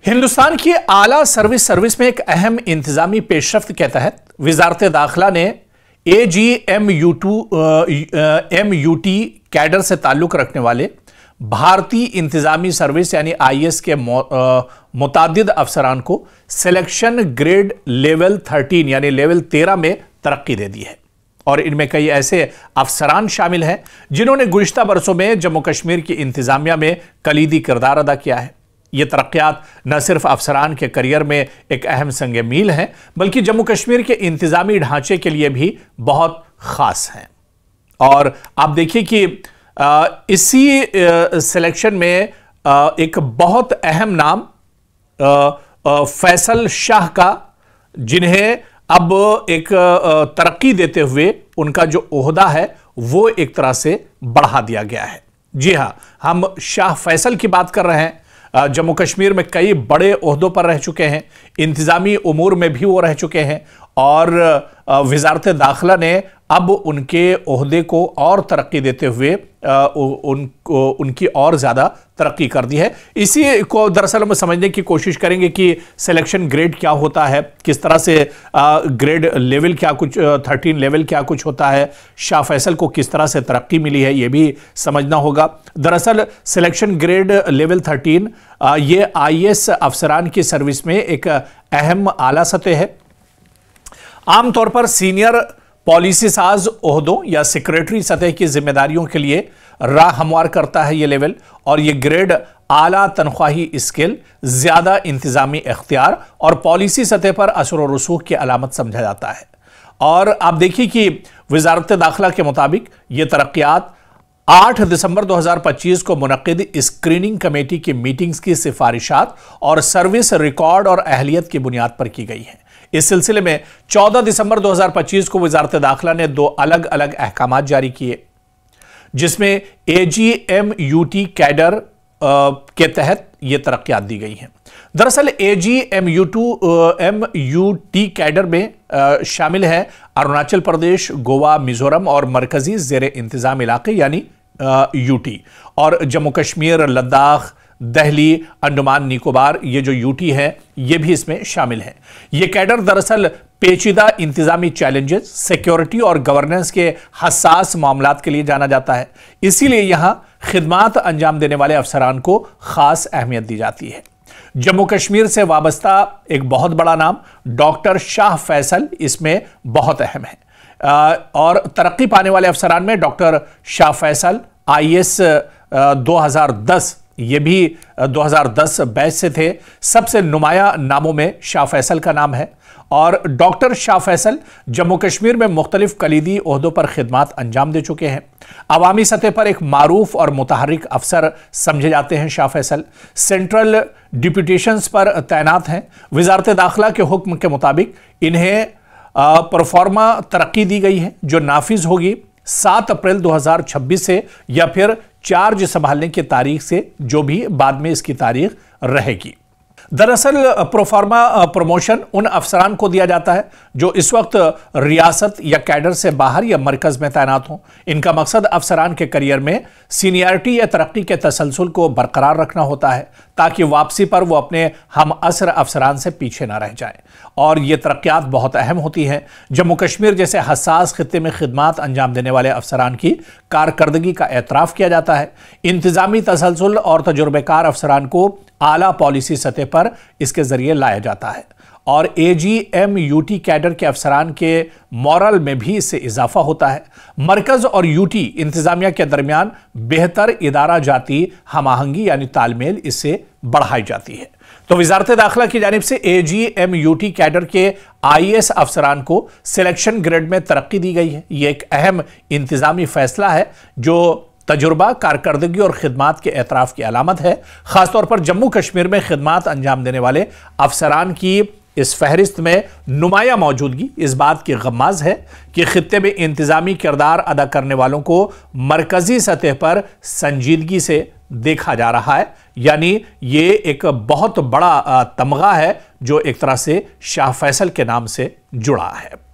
हिंदुस्तान की आला सर्विस में एक अहम इंतजामी पेशरफ्त के तहत वजारत दाखिला ने AGMUT कैडर से ताल्लुक रखने वाले भारतीय इंतजामी सर्विस यानी IAS के मुतादिद अफसरान को सिलेक्शन ग्रेड लेवल 13 यानी लेवल 13 में तरक्की दे दी है। और इनमें कई ऐसे अफसरान शामिल हैं जिन्होंने गुज़िश्ता बरसों में जम्मू कश्मीर की इंतजामिया में कलीदी किरदार अदा किया है। ये तरक्यात न सिर्फ अफसरान के करियर में एक अहम संग मील हैं, बल्कि जम्मू कश्मीर के इंतजामी ढांचे के लिए भी बहुत खास हैं। और आप देखिए कि इसी सिलेक्शन में एक बहुत अहम नाम फैसल शाह का, जिन्हें अब एक तरक्की देते हुए उनका जो ओहदा है वो एक तरह से बढ़ा दिया गया है। जी हां, हम शाह फैसल की बात कर रहे हैं। जम्मू कश्मीर में कई बड़े ओहदों पर रह चुके हैं, इंतजामी उमूर में भी वो रह चुके हैं और वजारत दाखिला ने अब उनके ओहदे को और तरक्की देते हुए उनकी और ज़्यादा तरक्की कर दी है। इसी को दरअसल हम समझने की कोशिश करेंगे कि सिलेक्शन ग्रेड क्या होता है, किस तरह से ग्रेड लेवल क्या कुछ 13 लेवल क्या कुछ होता है, शाह फैसल को किस तरह से तरक्की मिली है ये भी समझना होगा। दरअसल सिलेक्शन ग्रेड लेवल 13 ये IAS अफसरान की सर्विस में एक अहम आला सतह है। आमतौर पर सीनियर पॉलिसी साज ओहदों या सेक्रेटरी सतह की जिम्मेदारियों के लिए राह हमवार करता है ये लेवल, और ये ग्रेड आला तनख्वाही स्केल, ज्यादा इंतजामी इख्तियार और पॉलिसी सतह पर असर और रसूख की अलामत समझा जाता है। और आप देखिए कि वजारत दाखिला के मुताबिक ये तरक्यात 8 दिसंबर 2025 को मुनक्किद स्क्रीनिंग कमेटी की मीटिंग्स की सिफारिशात और सर्विस रिकॉर्ड और अहलियत की बुनियाद पर की गई है। इस सिलसिले में 14 दिसंबर 2025 को वजारत दाखिला ने 2 अलग अलग अहकामात जारी किए, जिसमें AGMUT कैडर के तहत यह तरक्यात दी गई हैं। दरअसल AGMUT कैडर में शामिल है अरुणाचल प्रदेश, गोवा, मिजोरम और मरकजी जेर इंतजाम इलाके यानी UT, और जम्मू कश्मीर, लद्दाख, दिल्ली, अंडमान निकोबार, ये जो UT है ये भी इसमें शामिल है। ये कैडर दरअसल पेचीदा इंतजामी चैलेंजेस, सिक्योरिटी और गवर्नेंस के हसास मामलात के लिए जाना जाता है। इसीलिए यहां खिदमात अंजाम देने वाले अफसरान को खास अहमियत दी जाती है। जम्मू कश्मीर से वाबस्ता एक बहुत बड़ा नाम डॉक्टर शाह फैसल इसमें बहुत अहम है। और तरक्की पाने वाले अफसरान में डॉक्टर शाह फैसल IAS 2010, ये भी 2010 बैच से थे। सबसे नुमाया नामों में शाह फैसल का नाम है। और डॉक्टर शाह फैसल जम्मू कश्मीर में मुख्तलिफ कलीदी ओहदों पर खिदमात अंजाम दे चुके हैं। अवामी सतह पर एक मारूफ और मुतहरिक अफसर समझे जाते हैं शाह फैसल। सेंट्रल डिप्यूटेशंस पर तैनात हैं। वजारत दाखिला के हुक्म के मुताबिक इन्हें परफॉर्मा तरक्की दी गई है, जो नाफिज होगी 7 अप्रैल 2026 से या फिर चार्ज संभालने की तारीख से, जो भी बाद में इसकी तारीख रहेगी। दरअसल प्रोफार्मा प्रमोशन उन अफसरान को दिया जाता है जो इस वक्त रियासत या कैडर से बाहर या मरकज में तैनात हों। इनका मकसद अफसरान के करियर में सीनियरिटी या तरक्की के तसलसल को बरकरार रखना होता है, ताकि वापसी पर वो अपने हम असर अफसरान से पीछे ना रह जाएं। और ये तरक्यात बहुत अहम होती हैं। जम्मू कश्मीर जैसे हसास खित्ते में खिदमात अंजाम देने वाले अफसरान की कारकर्दगी का एतराफ़ किया जाता है। इंतजामी तसलसल और तजुर्बेकार अफसरान को आला पॉलिसी सतह पर इसके जरिए लाया जाता है। और AGMUT कैडर के अफसरान के मॉरल में भी इससे इजाफा होता है। मरकज और UT इंतजामिया के दरमियान बेहतर इदारा जाती हमाहंगी यानी तालमेल इससे बढ़ाई जाती है। तो वजारत दाखिला की जानिब से AGMUT कैडर के IAS अफसरान को सिलेक्शन ग्रेड में तरक्की दी गई है। यह एक अहम इंतजामी फैसला है जो तजुर्बा, कारकर्दगी और खिदमात के एतराफ़ की अलामत है। खासतौर पर जम्मू कश्मीर में खिदमात अंजाम देने वाले अफसरान की इस फहरिस्त में नुमाया मौजूदगी इस बात की गम्माज़ है कि खित्ते में इंतजामी किरदार अदा करने वालों को मरकजी सतह पर संजीदगी से देखा जा रहा है। यानी ये एक बहुत बड़ा तमगा है जो एक तरह से शाह फैसल के नाम से जुड़ा है।